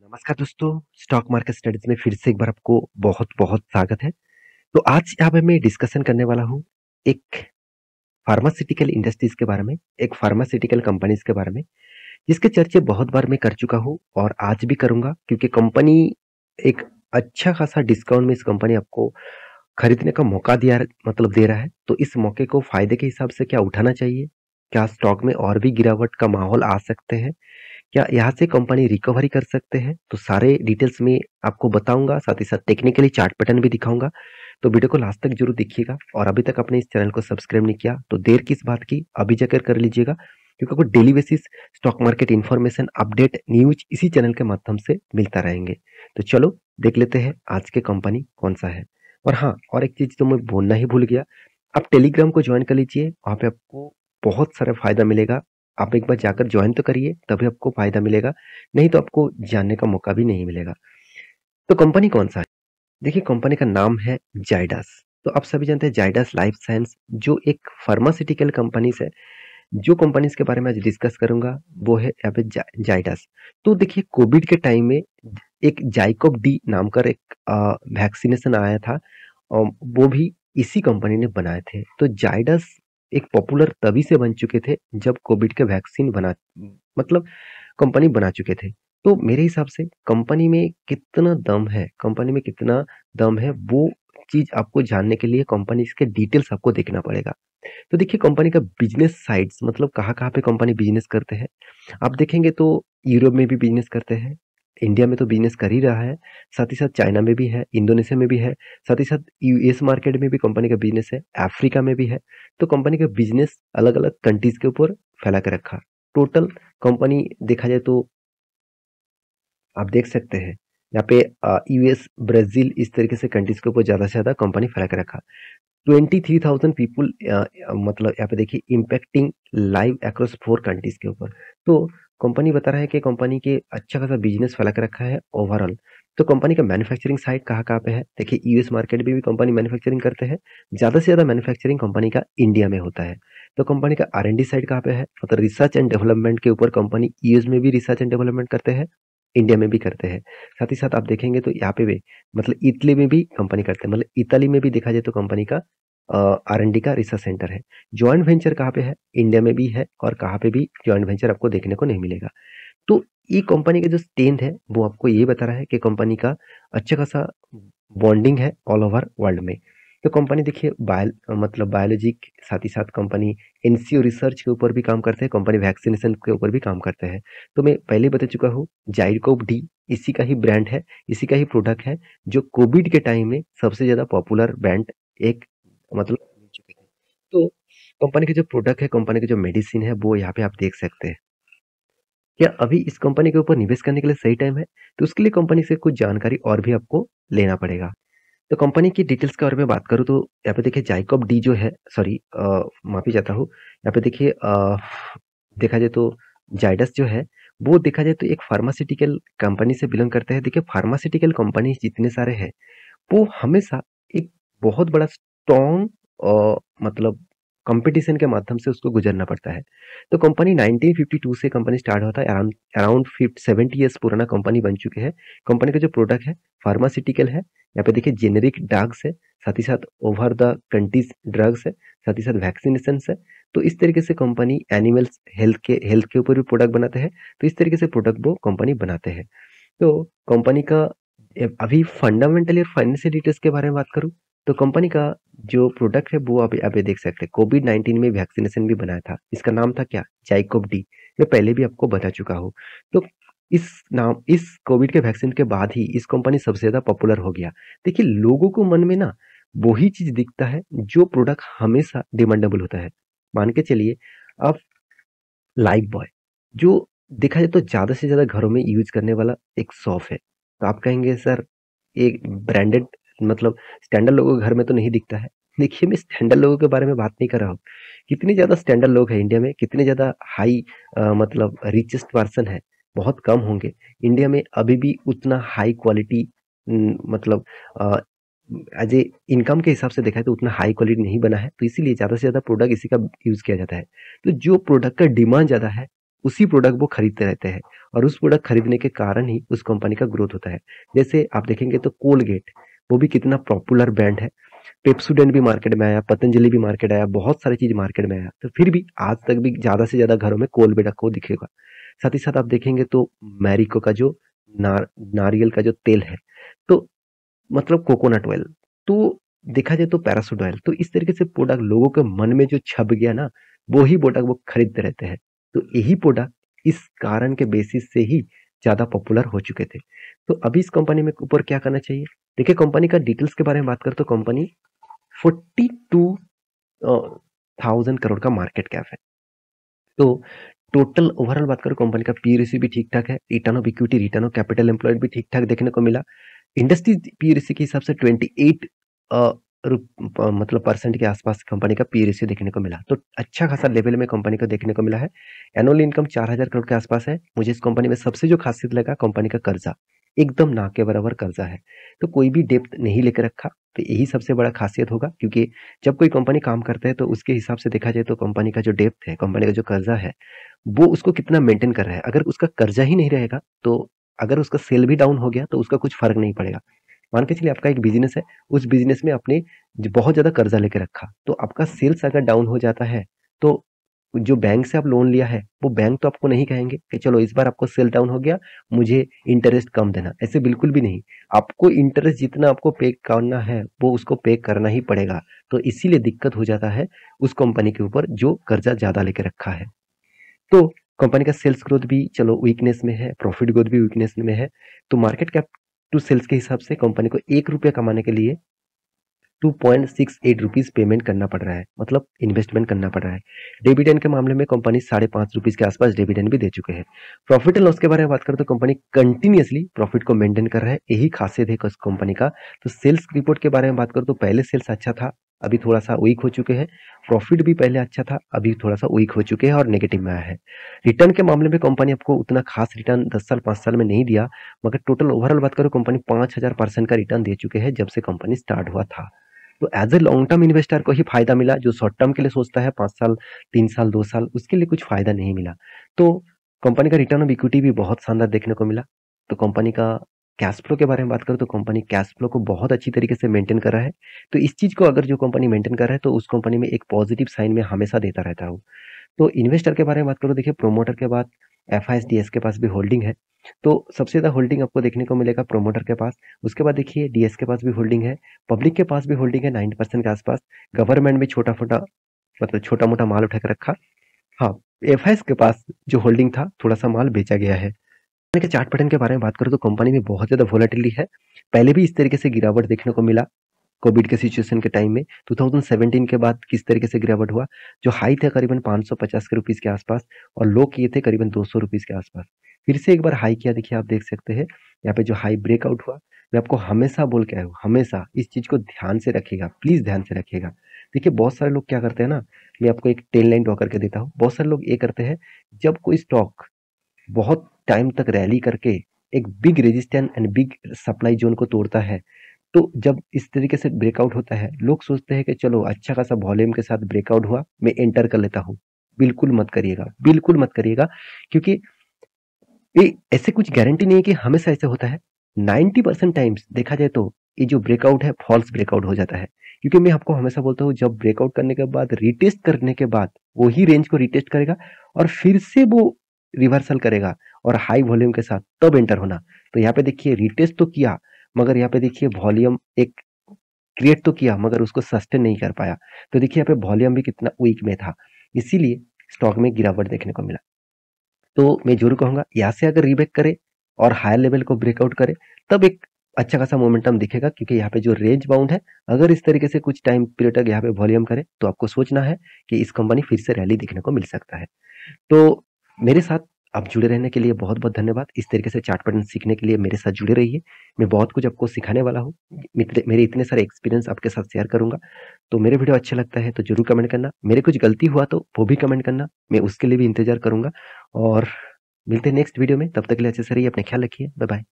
नमस्कार दोस्तों, stock market studies में फिर से एक बार आपको बहुत-बहुत स्वागत है। तो आज यहाँ पे मैं डिस्कशन करने वाला हूँ एक फार्मास्यूटिकल इंडस्ट्रीज के बारे में, एक फार्मास्यूटिकल कंपनीज के बारे में, जिसके चर्चे बहुत बार मैं कर चुका हूँ और आज भी करूँगा क्योंकि कंपनी एक अच्छा खासा डिस्काउंट में इस कंपनी आपको खरीदने का मौका दिया मतलब दे रहा है। तो इस मौके को फायदे के हिसाब से क्या उठाना चाहिए? क्या स्टॉक में और भी गिरावट का माहौल आ सकते हैं? क्या यहाँ से कंपनी रिकवरी कर सकते हैं? तो सारे डिटेल्स में आपको बताऊँगा, साथ ही साथ टेक्निकली चार्ट पैटर्न भी दिखाऊँगा। तो वीडियो को लास्ट तक ज़रूर देखिएगा और अभी तक आपने इस चैनल को सब्सक्राइब नहीं किया, तो देर किस बात की, अभी जाकर कर लीजिएगा क्योंकि आपको daily basis stock market information, update, news इसी चैनल के माध्यम से मिलता रहेंगे। तो चलो देख लेते हैं आज के कंपनी कौन-सा है। और हाँ, और एक चीज़ तो मैं बोलना ही भूल गया, आप टेलीग्राम को जॉइन कर लीजिए, वहाँ पे आपको बहुत सारा फ़ायदा मिलेगा। आप एक बार जाकर जॉइन तो करिए, तभी आपको फ़ायदा मिलेगा, नहीं तो आपको जानने का मौका भी नहीं मिलेगा। तो कंपनी कौन-सा है? देखिए कंपनी का नाम है जाइडस। तो आप सभी जानते हैं जाइडस लाइफ साइंस जो एक फार्मास्यूटिकल कंपनीज़ है। जो कंपनीज़ के बारे में आज डिस्कस करूँगा वो है यहाँ पे जाइडस। तो देखिए कोविड के टाइम में एक जाइकोव डी नाम का एक वैक्सीनेशन आया था। वो भी इसी कंपनी ने बनाए थे। तो जाइडस एक पॉपुलर तभी से बन चुके थे जब कोविड के वैक्सीन बना मतलब कंपनी बना चुके थे। तो मेरे हिसाब से कंपनी में कितना दम है वो चीज़ आपको जानने के लिए कंपनी के डिटेल्स आपको देखना पड़ेगा। तो देखिए कंपनी का बिज़नेस साइट्स मतलब कहाँ-कहाँ पे कंपनी बिज़नेस करते हैं। आप देखेंगे तो यूरोप में भी बिज़नेस करते हैं, इंडिया में तो बिज़नेस कर ही रहा है, साथ ही साथ चाइना में भी है, इंडोनेशिया में भी है, साथ ही साथ यूएस मार्केट में भी कंपनी का बिज़नेस है, अफ्रीका में भी है। तो कंपनी का बिज़नेस अलग-अलग कंट्रीज़ के ऊपर फैला के रखा। टोटल कंपनी देखा जाए तो आप देख सकते हैं यहाँ पे यूएस, ब्राज़ील इस तरीके से कंट्रीज़ के ऊपर ज़्यादा से ज़्यादा कंपनी फैला के रखा। 23,000 पीपल मतलब यहाँ पे देखिए इम्पैक्टिंग लाइव अक्रॉस 4 कंट्रीज़ के ऊपर। तो कंपनी बता रहा है कि कंपनी के अच्छा खासा बिज़नेस फैला के रखा है ओवरऑल। तो कंपनी का मैन्युफैक्चरिंग साइट कहाँ-कहाँ पे है? देखिए यूएस मार्केट में भी कंपनी मैन्युफैक्चरिंग करते हैं। ज़्यादा से ज़्यादा मैन्युफैक्चरिंग कंपनी का इंडिया में होता है। तो कंपनी का आर&डी साइट कहाँ पे है? मतलब रिसर्च एंड डेवलपमेंट के ऊपर कंपनी यूएस में भी रिसर्च एंड डेवलपमेंट करते हैं, इंडिया में भी करते हैं। साथ ही साथ आप देखेंगे तो यहाँ पे भी मतलब इटली में भी कंपनी करते हैं। मतलब इताली में भी देखा जाए तो कंपनी का आर&डी का रिसर्च सेंटर है। जॉइंट वेंचर कहाँ पे है? इंडिया में भी है और कहाँ पे भी जॉइंट वेंचर आपको देखने को नहीं मिलेगा। तो ये कंपनी का जो स्ट्रेंथ है वो आपको ये बता रहा है कि कंपनी का अच्छा खासा बॉन्डिंग है ऑल ओवर वर्ल्ड में। तो कंपनी देखिए मतलब बायोलॉजी के साथ ही साथ कंपनी एनसीओ रिसर्च के ऊपर भी काम करते हैं, कंपनी वैक्सीनेशन के ऊपर भी काम करते हैं। तो मैं पहले ही बता चुका हूँ जाइकोव डी इसी का ही ब्रांड है, इसी का ही प्रोडक्ट है जो कोविड के टाइम में सबसे ज़्यादा पॉपुलर ब्रांड एक मतलब बन चुके थे। तो कंपनी के जो प्रोडक्ट है, कंपनी की जो मेडिसिन है वो यहाँ पे आप देख सकते हैं। क्या अभी इस कंपनी के ऊपर निवेश करने के लिए सही टाइम है? तो उसके लिए कंपनी से कुछ जानकारी और भी आपको लेना पड़ेगा। तो कंपनी की डिटेल्स के बारे में बात करूँ तो यहाँ पे देखिए जाइकोब डी जो है सॉरी माफ़ी चाहता हूँ। यहाँ पे देखिए देखा जाए तो जाइडस जो है वो देखा जाए तो एक फार्मास्यूटिकल कंपनी से बिलॉन्ग करते हैं। देखिए फार्मास्यूटिकल कंपनी जितने सारे हैं वो हमेशा एक बहुत बड़ा स्ट्रॉन्ग मतलब कंपटीशन के माध्यम से उसको गुजरना पड़ता है। तो कंपनी 1952 से कंपनी स्टार्ट होता है, अराउंड अराउंड 70 ईयर्स पुराना कंपनी बन चुके हैं। कंपनी का जो प्रोडक्ट है फार्मास्यूटिकल है। यहाँ पे देखिए जेनेरिक ड्रग्स है, साथ ही साथ ओवर द कंट्रीज ड्रग्स है, साथ ही साथ वैक्सीनेशंस है। तो इस तरीके से कंपनी एनिमल्स हेल्थ के ऊपर भी प्रोडक्ट बनाते हैं। तो इस तरीके से प्रोडक्ट वो कंपनी बनाते हैं। तो कंपनी का अभी फंडामेंटली और फाइनेंशियल डिटेल्स के बारे में बात करूँ तो कंपनी का जो प्रोडक्ट है वो अभी अभी देख सकते हैं। कोविड 19 में वैक्सीनेशन भी बनाया था, इसका नाम था क्या? जाइकोव डी। मैं पहले भी आपको बता चुका हूँ। तो इस कोविड के वैक्सीन के बाद ही इस कंपनी सबसे ज्यादा पॉपुलर हो गया। देखिए लोगों को मन में ना वही चीज दिखता है जो प्रोडक्ट हमेशा डिमांडेबल होता है। मान के चलिए आप लाइफ बॉय जो देखा जाए तो ज़्यादा से ज़्यादा घरों में यूज़ करने वाला एक सॉप है। तो आप कहेंगे सर एक ब्रांडेड मतलब स्टैंडर्ड लोगों के घर में तो नहीं दिखता है। देखिए मैं स्टैंडर्ड लोगों के बारे में बात नहीं कर रहा हूँ। कितने ज़्यादा स्टैंडर्ड लोग हैं इंडिया में, कितने ज़्यादा हाई मतलब रिचेस्ट पर्सन है, बहुत कम होंगे। इंडिया में अभी भी उतना हाई क्वालिटी मतलब अ, एज़ ए इनकम के हिसाब से देखा है तो उतना हाई क्वालिटी नहीं बना है। तो इसीलिए ज़्यादा से ज़्यादा प्रोडक्ट इसी का यूज़ किया जाता है। तो जो प्रोडक्ट का डिमांड ज़्यादा है उसी प्रोडक्ट वो खरीदते रहते हैं और उस प्रोडक्ट खरीदने के कारण ही उस कंपनी का ग्रोथ होता है। जैसे आप देखेंगे तो कोलगेट, वो भी कितना पॉपुलर ब्रांड है। पेप्सोडेंट भी मार्केट में आया, पतंजलि भी मार्केट आया, बहुत सारी चीज मार्केट में आया, तो फिर भी आज तक भी ज्यादा से ज्यादा घरों में कोलगेट आपको दिखेगा। साथ ही साथ आप देखेंगे तो मैरिको का जो नारियल का जो तेल है, तो मतलब कोकोनट ऑयल, तो देखा जाए तो पैराशूट ऑयल, तो इस तरीके से प्रोडक्ट लोगों के मन में जो छप गया ना, वो ही प्रोडक्ट वो खरीदते रहते हैं। तो यही प्रोडक्ट इस कारण के बेसिस से ही ज्यादा पॉपुलर हो चुके थे। तो अभी इस कंपनी में ऊपर क्या करना चाहिए? देखिए कंपनी का डिटेल्स के बारे में बात करें तो कंपनी 42,000 करोड़ का मार्केट कैप है। तो टोटल ओवरऑल बात करो, कंपनी का पी रेशियो भी ठीक ठाक है, return of equity, return of capital employed भी ठीक ठाक देखने को मिला। इंडस्ट्री पी रेशियो के हिसाब से 28 मतलब परसेंट के आसपास कंपनी का पी रेशियो देखने को मिला, तो अच्छा खासा लेवल में कंपनी को देखने को मिला है। एनुअल इनकम 4000 करोड़ के आसपास है। मुझे इस कंपनी में सबसे जो खासियत लगा, कंपनी का कर्जा एकदम ना के बराबर कर्जा है, तो कोई भी डेप्थ नहीं लेकर रखा, तो यही सबसे बड़ा खासियत होगा। क्योंकि जब कोई कंपनी काम करता है तो उसके हिसाब से देखा जाए तो कंपनी का जो डेप्थ है, कंपनी का जो कर्जा है, वो उसको कितना मेंटेन कर रहा है। अगर उसका कर्जा ही नहीं रहेगा तो अगर उसका सेल भी डाउन हो गया तो उसका कुछ फर्क नहीं पड़ेगा। मान के चलिए आपका एक बिजनेस है, उस बिजनेस में आपने बहुत ज्यादा कर्जा लेके रखा, तो आपका सेल्स अगर डाउन हो जाता है तो जो बैंक से आप लोन लिया है, वो बैंक तो आपको नहीं कहेंगे कि चलो इस बार आपको सेल डाउन हो गया, मुझे इंटरेस्ट कम देना, ऐसे बिल्कुल भी नहीं। आपको इंटरेस्ट जितना आपको पे करना है वो उसको पे करना ही पड़ेगा। तो इसीलिए दिक्कत हो जाता है उस कंपनी के ऊपर जो कर्जा ज्यादा लेके रखा है। तो कंपनी का सेल्स ग्रोथ भी चलो वीकनेस में है, प्रॉफिट ग्रोथ भी वीकनेस में है। तो मार्केट कैप टू सेल्स के हिसाब से कंपनी को 1 रुपया कमाने के लिए 2.68 रुपीज पेमेंट करना पड़ रहा है, मतलब इन्वेस्टमेंट करना पड़ रहा है। डिविडेंड के मामले में कंपनी 5.5 रुपीज के आसपास डिविडेंड भी दे चुके हैं। प्रॉफिट एंड लॉस के बारे में बात करें तो कंपनी कंटिन्यूअसली प्रॉफिट को मेंटेन कर रहा है, यही खासियत है इस कंपनी का। तो सेल्स रिपोर्ट के बारे में बात करें तो पहले सेल्स अच्छा था, अभी थोड़ा सा वीक हो चुके हैं। प्रॉफिट भी पहले अच्छा था, अभी थोड़ा सा वीक हो चुके हैं और नेगेटिव में आया है। रिटर्न के मामले में कंपनी आपको उतना खास रिटर्न 10 साल 5 साल में नहीं दिया, मगर टोटल ओवरऑल बात करो कंपनी 5000% का रिटर्न दे चुके हैं जब से कंपनी स्टार्ट हुआ था। तो as a long term investor को ही फायदा मिला, जो शॉर्ट टर्म के लिए सोचता है 5 साल 3 साल 2 साल, उसके लिए कुछ फायदा नहीं मिला। तो कंपनी का रिटर्न ऑफ इक्विटी भी बहुत शानदार देखने को मिला। तो कंपनी का कैश फ्लो के बारे में बात करें तो कंपनी कैश फ्लो को बहुत अच्छी तरीके से मेंटेन कर रहा है। तो इस चीज को अगर जो कंपनी मेंटेन कर रहा है तो उस कंपनी में एक पॉजिटिव साइन में हमेशा देता रहता हूँ। तो इन्वेस्टर के बारे में बात करो, देखिए प्रोमोटर के बाद एफआईएस के पास भी होल्डिंग है, तो सबसे ज्यादा होल्डिंग आपको देखने को मिलेगा प्रोमोटर के पास। उसके बाद देखिए डीएस के पास भी होल्डिंग है, पब्लिक के पास भी होल्डिंग है 90% के आसपास। गवर्नमेंट भी छोटा छोटा मतलब छोटा मोटा माल उठा के रखा। हाँ, एफआईएस के पास जो होल्डिंग था थोड़ा सा माल बेचा गया है। कंपनी के चार्ट पैटर्न के बारे में बात करो तो कंपनी में बहुत ज्यादा वोलेटिलिटी है। पहले भी इस तरीके से गिरावट देखने को मिला कोविड के सिचुएशन के टाइम में। 2017 के बाद किस तरीके से गिरावट हुआ, जो हाई थे करीबन 550 के रुपीस के आसपास और लो किए थे करीबन 200 रुपीस के आसपास। फिर से एक बार हाई किया, देखिए आप देख सकते हैं यहाँ पे जो हाई ब्रेकआउट हुआ। मैं आपको हमेशा बोल के आया हूँ, हमेशा इस चीज को ध्यान से रखिएगा, प्लीज ध्यान से रखिएगा। देखिए बहुत सारे लोग क्या करते हैं ना, मैं आपको एक 10 लाइन ड्रॉ करके देता हूँ। बहुत सारे लोग ये करते हैं, जब कोई स्टॉक बहुत टाइम तक रैली करके एक big resistance and big supply zone को तोड़ता है, तो जब इस तरीके से ब्रेकआउट होता है, लोग सोचते हैं कि चलो अच्छा खासा वॉल्यूम के साथ ब्रेकआउट हुआ, मैं एंटर कर लेता हूँ। बिल्कुल मत करिएगा, बिल्कुल मत करिएगा, क्योंकि ये ऐसे कुछ गारंटी नहीं है कि हमेशा ऐसे होता है। 90% टाइम्स देखा जाए तो ये जो ब्रेकआउट है फॉल्स ब्रेकआउट हो जाता है। क्योंकि मैं आपको हमेशा बोलता हूँ, जब ब्रेकआउट करने के बाद रिटेस्ट करने के बाद वही रेंज को रिटेस्ट करेगा और फिर से वो रिवर्सल करेगा और हाई वॉल्यूम के साथ, तब एंटर होना। तो यहाँ पे देखिए रिटेस्ट तो किया, मगर यहाँ पे देखिए वॉल्यूम एक क्रिएट तो किया मगर उसको सस्टेन नहीं कर पाया। तो देखिए यहाँ पे वॉल्यूम भी कितना वीक में था, इसीलिए स्टॉक में गिरावट देखने को मिला। तो मैं जरूर कहूंगा यहाँ से अगर रीबैक करे और हायर लेवल को ब्रेकआउट करे, तब एक अच्छा खासा मोमेंटम दिखेगा। क्योंकि यहाँ पे जो रेंज बाउंड है, अगर इस तरीके से कुछ टाइम पीरियड तक यहाँ पे वॉल्यूम करे तो आपको सोचना है कि इस कंपनी फिर से रैली देखने को मिल सकता है। तो मेरे साथ आप जुड़े रहने के लिए बहुत बहुत धन्यवाद। इस तरीके से चार्ट पैटर्न सीखने के लिए मेरे साथ जुड़े रहिए। मैं बहुत कुछ आपको सिखाने वाला हूँ, मेरे इतने सारे एक्सपीरियंस आपके साथ शेयर करूंगा। तो मेरे वीडियो अच्छा लगता है तो जरूर कमेंट करना, मेरे कुछ गलती हुआ तो वो भी कमेंट करना, मैं उसके लिए भी इंतजार करूंगा। और मिलते हैं नेक्स्ट वीडियो में, तब तक के लिए अच्छे से रहिए, अपने ख्याल रखिए, बाय बाय।